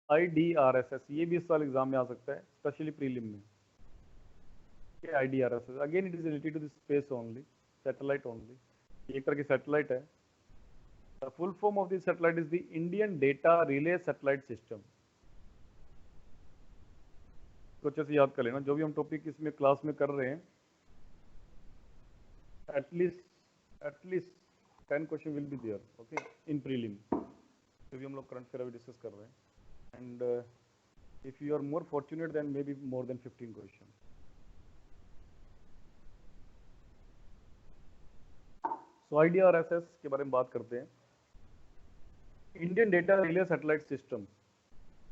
IDRSS, ये भी इस साल एग्जाम में आ सकता है, स्पेशली प्रीलिम में। IDRSS again it is related to the space only, satellite only, एक तरह की सैटेलाइट है। The full form of this satellite is the Indian data relay satellite system. तो अच्छे से याद कर लेना, जो भी हम टॉपिक इसमें क्लास में कर रहे हैं, at least 10 question will be there, okay, in prelim, जो भी हम लोग करंट अफेयर डिस्कस कर रहे हैं। And if you are more fortunate then may be more than 15 question. So IDRSS के बारे में बात करते हैं, Indian data relay satellite system.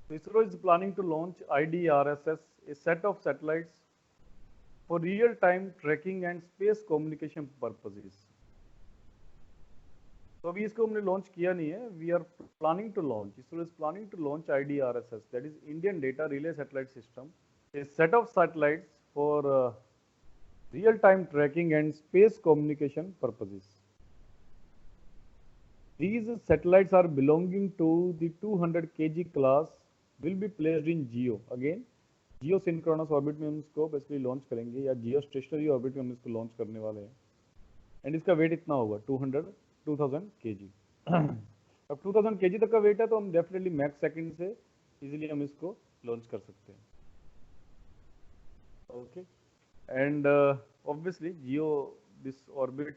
ISRO is planning to launch IDRSS, a set of satellites for real-time tracking and space communication purposes. तो अभी इसको हमने लॉन्च किया नहीं है, we are planning to launch, ISRO is planning to launch IDRSS, that is Indian Data Relay Satellite System, a set of satellites for real-time tracking and space communication purposes. These satellites are belonging to the 200 kg class, will be placed in GEO. Again, geosynchronous orbit में हम इसको basically launch करेंगे, या geostationary orbit में हम इसको launch करने वाले हैं। एंड इसका वेट इतना होगा 2000 kg। अब 2000 kg तक का वेट है तो हम डेफिनेटली मैक्स सेकंड से इजीली हम इसको लॉन्च कर सकते हैं, okay. And obviously Jio this orbit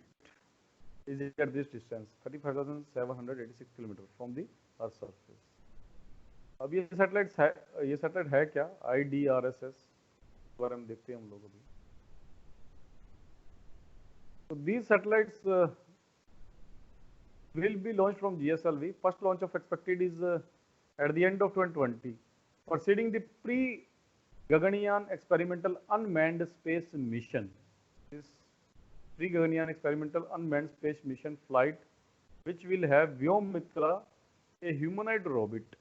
is at this distance 35,786 kilometre from the earth surface. अब ये सैटेलाइट है क्या, IDRSS के बारे में देखते हैं हम लोग अभी। तो these satellites will be launched from GSLV. First launch of expected is at the end of 2020, preceding the pre-Gaganyaan experimental unmanned space mission. This pre-Gaganyaan experimental unmanned space mission flight, which will have Vyomitra, a humanoid robot.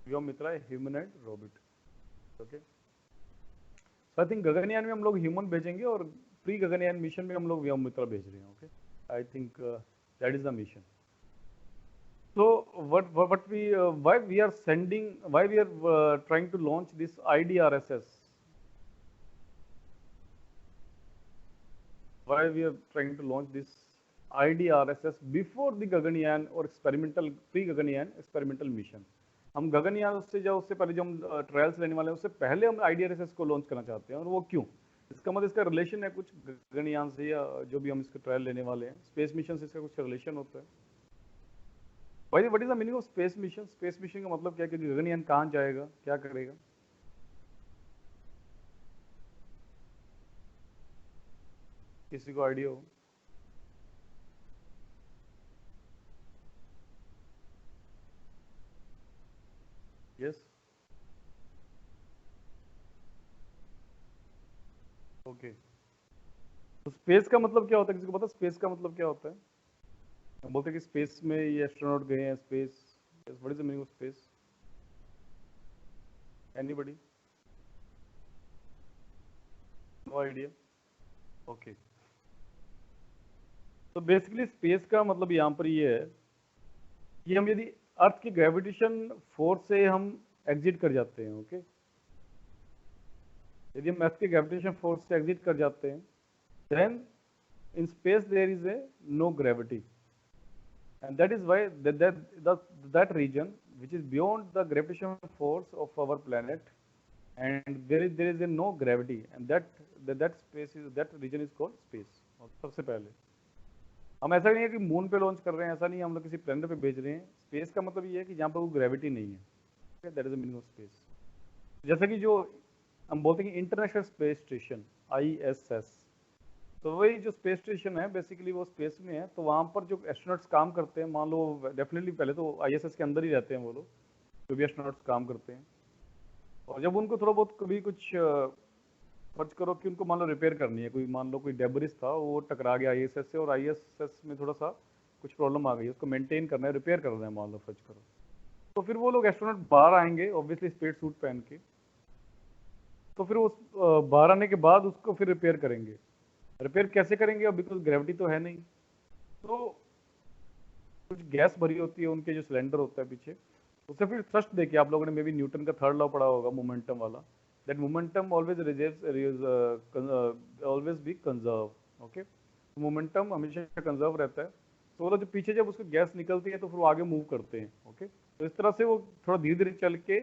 Vyomitra, a humanoid robot. Okay. So I think Gaganyaan में हम लोग human भेजेंगे और pre Gaganyaan mission में हम लोग व्योमित्र भेज रहे हैं, okay. I think that is the mission. So what we why we are trying to launch this IDRSS? Why we are trying to launch this IDRSS before the Gaganyaan or pre-Gaganyaan experimental mission? हम गगनयान उससे पहले जो हम trials लेने वाले हैं उससे पहले हम IDRSS को लॉन्च करना चाहते हैं। और वो क्यों? इसका मतलब इसका रिलेशन है कुछ गगनयान से, या जो भी हम इसका ट्रायल लेने वाले हैं स्पेस मिशन से इसका कुछ रिलेशन होता है। What is the meaning of space mission? Space mission का मतलब क्या है कि गगनयान कहाँ जाएगा, क्या करेगा? किसी को आइडिया हो? Yes, okay. तो स्पेस का मतलब क्या होता है, किसी को पता स्पेस का मतलब क्या होता है? हम बोलते हैं कि स्पेस में ये एस्ट्रोनॉट गए हैं, space, what is the meaning of space? Anybody? No idea, okay. तो बेसिकली स्पेस का मतलब यहाँ पर ये है कि हम यदि अर्थ की ग्रेविटेशन फोर्स से हम एग्जिट कर जाते हैं, ओके, यदि हम अर्थ की ग्रेविटेशन फोर्स से एग्जिट कर जाते हैं, then in space there is a no gravity, and that is why that region which is beyond the gravitational force of our planet, and there is a no gravity, and that region is called space। सबसे पहले हम ऐसा नहीं है कि moon पे launch कर रहे हैं, ऐसा नहीं है हम लोग किसी प्लेनेट पे भेज रहे हैं। स्पेस का मतलब ये है कि जहाँ पर वो ग्रेविटी नहीं है, that is the meaning of space. जैसे कि जो हम बोलते हैं कि इंटरनेशनल स्पेस स्टेशन ISS, तो वही जो स्पेस स्टेशन है बेसिकली वो स्पेस में है। तो वहाँ पर जो एस्ट्रोनॉट्स काम करते हैं, मान लो डेफिनेटली पहले तो ISS के अंदर ही रहते हैं वो लोग, जो भी एस्ट्रोनॉट्स काम करते हैं। और जब उनको थोड़ा बहुत कभी कुछ सर्च करो कि उनको मान लो रिपेयर करनी है, कोई मान लो कोई डेब्रिस था वो टकरा गया ISS से, और ISS में थोड़ा सा कुछ प्रॉब्लम आ गई, उसको मेंटेन करना है, रिपेयर करना है, मान लो सर्च करो, तो फिर वो लोग एस्ट्रोनॉट बाहर आएंगे ऑब्वियसली स्पेस सूट पहन के। तो फिर उस बाहर आने के बाद उसको फिर रिपेयर करेंगे। रिपेयर कैसे करेंगे? अब बिकॉज ग्रेविटी तो है नहीं, तो कुछ गैस भरी होती है उनके जो सिलेंडर होता है पीछे, उससे फिर थ्रस्ट देखिए, आप लोगों ने मे बी न्यूटन का थर्ड लॉ पढ़ा होगा, मोमेंटम वाला, that momentum always be conserve. Okay, momentum हमेशा कंजर्व रहता है। तो वो जो पीछे जब उसको गैस निकलती है तो फिर वो आगे मूव करते हैं। ओके, तो इस तरह से वो थोड़ा धीरे धीरे चल के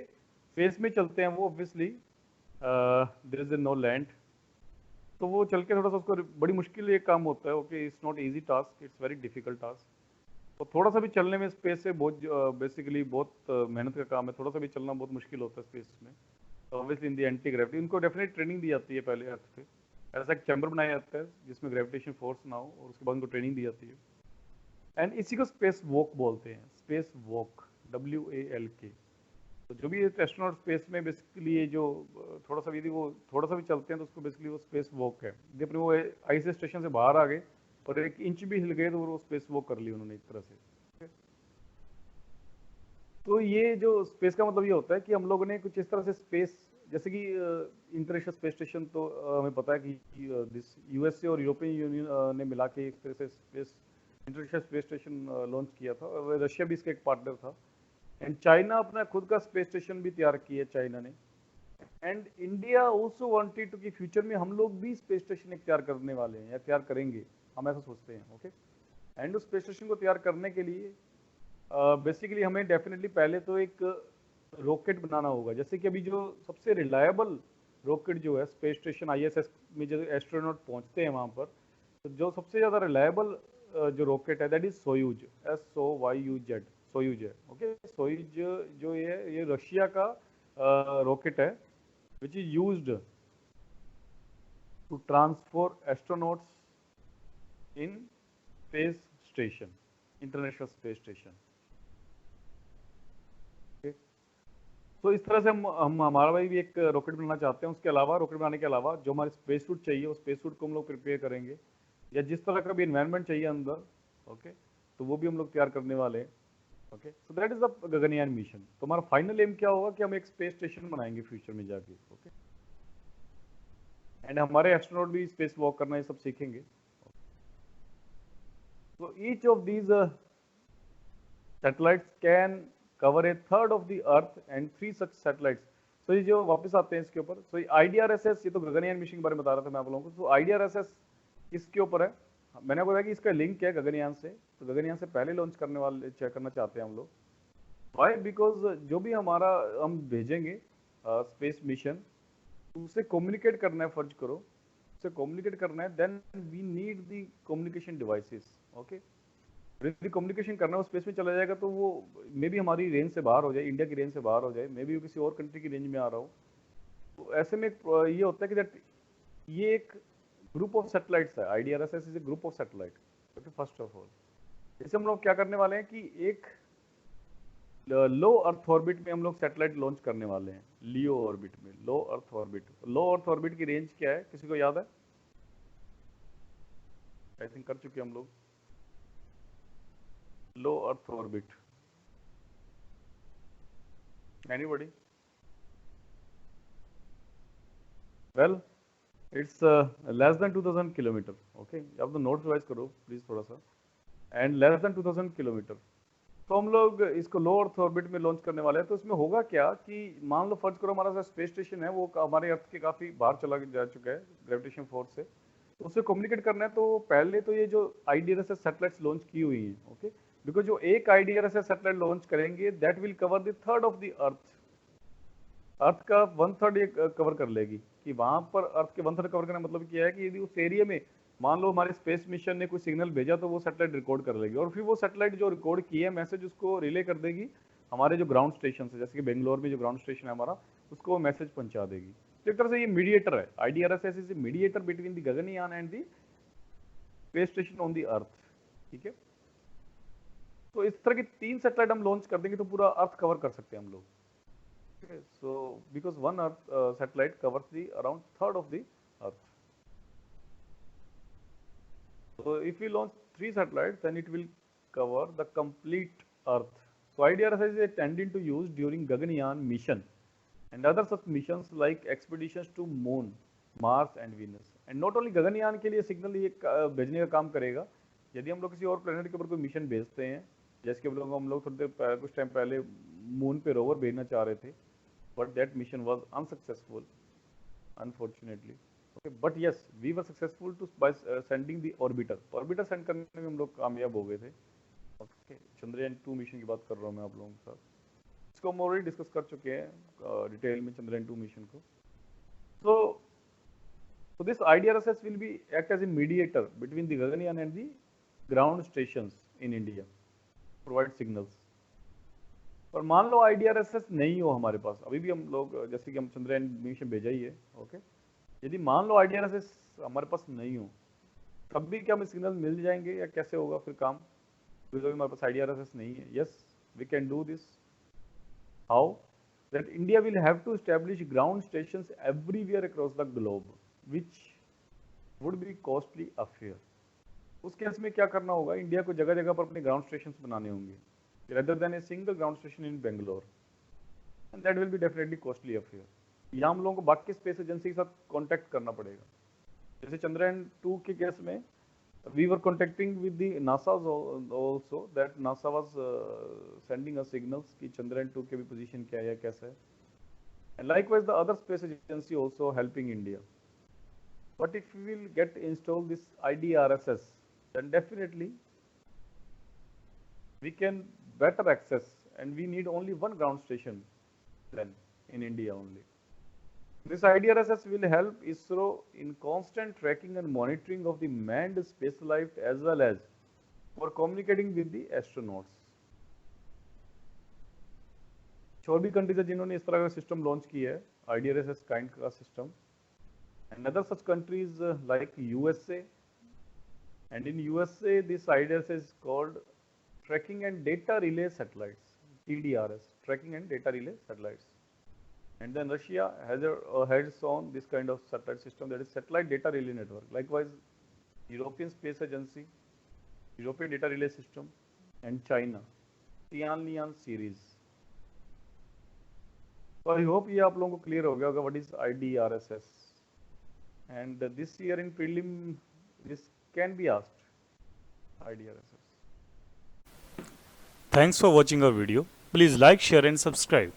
फेस में चलते हैं वो, obviously there is no land, तो वो चल के थोड़ा सा उसको बड़ी मुश्किल ये काम होता है। Okay, it's not easy task, it's very difficult task. तो थोड़ा सा भी चलने में स्पेस से बहुत बेसिकली बहुत मेहनत का काम है, थोड़ा सा भी चलना बहुत मुश्किल होता है स्पेस में। ऑब्वियसली इन दी एंटी ग्रेविटी इनको डेफिनेट ट्रेनिंग दी जाती है पहले अर्थ पे, ऐसा एक चैम्बर बनाया जाता है जिसमें ग्रेविटेशन फोर्स ना हो, और उसके बाद उनको ट्रेनिंग दी जाती है। एंड इसी को स्पेस वॉक बोलते हैं, स्पेस वॉक, WALK। तो जो भी एस्ट्रोनॉट स्पेस में बेसिकली ये जो थोड़ा सा यदि वो थोड़ा सा भी चलते हैं तो उसको बेसिकली वो स्पेस वॉक है। यदि अपने वो आईएसएस स्टेशन से बाहर आ गए और 1 इंच भी हिल गए तो वो स्पेस वॉक कर ली उन्होंने एक तरह से। तो ये जो स्पेस का मतलब ये होता है कि हम लोगों ने कुछ इस तरह से स्पेस, जैसे कि इंटरनेशनल स्पेस स्टेशन तो हमें पता है कि दिस यूएसए और यूरोपियन यूनियन ने मिला के एक तरह से space international space station launch किया था, और रशिया भी इसका एक पार्टनर था। एंड चाइना अपना खुद का स्पेस स्टेशन भी तैयार किया चाइना ने। And India also wanted to कि फ्यूचर में हम लोग भी स्पेस स्टेशन एक तैयार करने वाले हैं या तैयार करेंगे, हम ऐसा सोचते हैं। ओके, एंड उस स्पेस स्टेशन को तैयार करने के लिए बेसिकली हमें डेफिनेटली पहले तो एक रॉकेट बनाना होगा। जैसे कि अभी जो सबसे रिलायबल रॉकेट जो है स्पेस स्टेशन ISS में जो एस्ट्रोनॉट पहुंचते हैं वहां पर, तो जो सबसे ज़्यादा रिलायबल जो रॉकेट है that is Soyuz, SOYUZ, Soyuz है। ओके, सोयूज जो ये रशिया का रॉकेट है which is used to transfer astronauts in space station, international space station. तो इस तरह से हम हमारा भाई भी एक रॉकेट बनाना चाहते हैं। उसके अलावा रॉकेट बनाने के अलावा जो हमारे स्पेस सूट चाहिए, वो स्पेस सूट को हम लोग प्रिपेयर करेंगे, या जिस तरह का भी एनवायरनमेंट चाहिए अंदर। ओके, तो वो भी हम लोग तैयार करने वाले हैं। Okay, so that is the Gaganyaan mission. तो हमारा फाइनल एम क्या होगा कि हम एक स्पेस स्टेशन बनाएंगे फ्यूचर में जाके। ओके, एंड हमारे एस्ट्रोनॉट भी स्पेस वॉक करना ये सब सीखेंगे। तो each of these satellites can cover a third of the earth and 3 such satellites। तो ये जो वापस आते हैं इसके ऊपर, तो IDRSS, ये तो गगनयान मिशन के बारे में बता रहा था मैं आप लोगों को। तो IDRSS किसके ऊपर है? मैंने आपको बताया कि इसका लिंक है गगनयान से, तो गगनयान से पहले लॉन्च करना चाहते हैं हम लोग। वाई? बिकॉज जो भी हमारा हम भेजेंगे स्पेस मिशन, उससे कम्युनिकेट करना है, फर्ज करो उससे कम्युनिकेट करना है, then we need the communication devices. Okay, यदि कम्युनिकेशन करना है, वो स्पेस में चला जाएगा तो वो मे बी हमारी रेंज से बाहर हो जाए, इंडिया की रेंज से बाहर हो जाए, मे बी वो किसी और कंट्री की रेंज में आ रहा हो। तो ऐसे में ये होता है कि दैट ये एक ग्रुप ऑफ सैटेलाइट्स है। IDRSS is a group of satellite. Okay, first of all जैसे हम लोग क्या करने वाले हैं कि एक लो अर्थ ऑर्बिट में हम लोग सैटेलाइट लॉन्च करने वाले हैं। लियो ऑर्बिट में, लो अर्थ ऑर्बिट। लो अर्थ ऑर्बिट की रेंज क्या है, किसी को याद है? आई थिंक कर चुके हम लोग low earth orbit. Anybody? Well, it's less than 2000 kilometre. Okay, आप तो नोट रिवाइज करो प्लीज थोड़ा सा। And less than 2000 kilometre. तो हम लोग इसको लो अर्थ ऑर्बिट में लॉन्च करने वाले हैं। तो इसमें होगा क्या कि मान लो फर्ज करो हमारा स्पेस स्टेशन है वो हमारे अर्थ के काफी बाहर चला जा चुका है ग्रेविटेशन फोर्स से, तो उससे कम्युनिकेट करना है। तो पहले तो ये जो IDRSS सैटेलाइट्स लॉन्च की हुई हैं, ओके, बिकॉज जो एक IDRSS सैटेलाइट लॉन्च करेंगे that will cover the third of the earth. Earth का 1/3 ये कवर कर लेगी। कि वहां पर अर्थ के 1/3 कवर करने का मतलब क्या है कि यदि उस एरिया में मान लो हमारे स्पेस मिशन ने कोई सिग्नल भेजा तो वो सैटेलाइट रिकॉर्ड कर लेगी, और फिर वो सैटेलाइट जो रिकॉर्ड की है मैसेज उसको रिले कर देगी हमारे जो ग्राउंड स्टेशन है, जैसे कि बेंगलोर में जो ग्राउंड स्टेशन है हमारा, उसको वो मैसेज पहुंचा देगी। तो एक तरह से ये मीडिएटर है। IDRSS is a mediator between the Gaganyaan and the space station on the earth. ठीक है, तो इस तरह की 3 सैटेलाइट हम लॉन्च कर देंगे तो पूरा अर्थ कवर कर सकते हैं हम लोग। Okay, so because one Earth satellite covers the around third of the Earth. So if we launch 3 satellites, then it will cover the complete Earth. So IDRSS is intended to use during Gaganyaan mission and other such missions like expeditions to Moon, Mars and Venus. And not only Gaganyaan के लिए signal ये भेजने का काम करेगा, यदि हम लोग किसी और प्लेनेट के ऊपर कोई मिशन भेजते हैं जैसे कि हम लोग थोड़ी देर कुछ टाइम पहले मून पे रोवर भेजना चाह रहे थे, but that mission was unsuccessful unfortunately. Okay, but yes we were successful to by sending the orbiter send करने में हम लोग कामयाब हो गए थे। ओके, चंद्रयान 2 मिशन की बात कर रहा हूँ मैं आप लोगों के साथ। इसको हम ऑलरेडी डिस्कस कर चुके हैं डिटेल में, चंद्रयान 2 मिशन को। So this IDRSS will be act as a mediator between the Gaganyaan and the ground stations in India, provide signals। और मान लो IDRSS नहीं हो हमारे पास, अभी भी हम लोग जैसे कि हम चंद्रयान मिशन भेजा ही है, ओके, यदि मान लो IDRSS हमारे पास नहीं हो, तब भी क्या हमें सिग्नल मिल जाएंगे या कैसे होगा फिर काम? बिकॉज हमारे पास IDRSS नहीं है। Yes, we can do this. How? that India will have to establish ground stations everywhere across the globe, which would be costly affair। उस केस में क्या करना होगा, इंडिया को जगह जगह पर अपने ग्राउंड स्टेशन बनाने होंगे rather than a single ground station in Bangalore, and that will be definitely costly affair। यहाँ हम लोगों को बाकी स्पेस एजेंसी के साथ कांटेक्ट करना पड़ेगा। जैसे चंद्रयान 2 के केस में we were contacting with the NASA also, that NASA was sending us signals कि चंद्रयान 2 के भी position क्या है कैसा है, and likewise the other space agency also helping India। But if we will get installed this IDRSS, then definitely we can better access, and we need only one ground station then in India only। This IDRSS will help ISRO in constant tracking and monitoring of the manned spaceflight as well as for communicating with the astronauts। और भी countries है जिन्होंने इस तरह का system launch किया है, IDRSS kind का system, and other such countries like USA, and in USA this IDRSS is called Tracking and Data Relay Satellites, TDRS, Tracking and Data Relay Satellites। And then Russia has on this kind of satellite system, that is Satellite Data Relay Network। Likewise, European Space Agency, European Data Relay System, and China, Tianlian series। So I hope ये आप लोगों को clear हो गया होगा what is IDRSS। And this year in prelim, this can be asked, IDRSS। Thanks for watching our video. Please like, share and subscribe.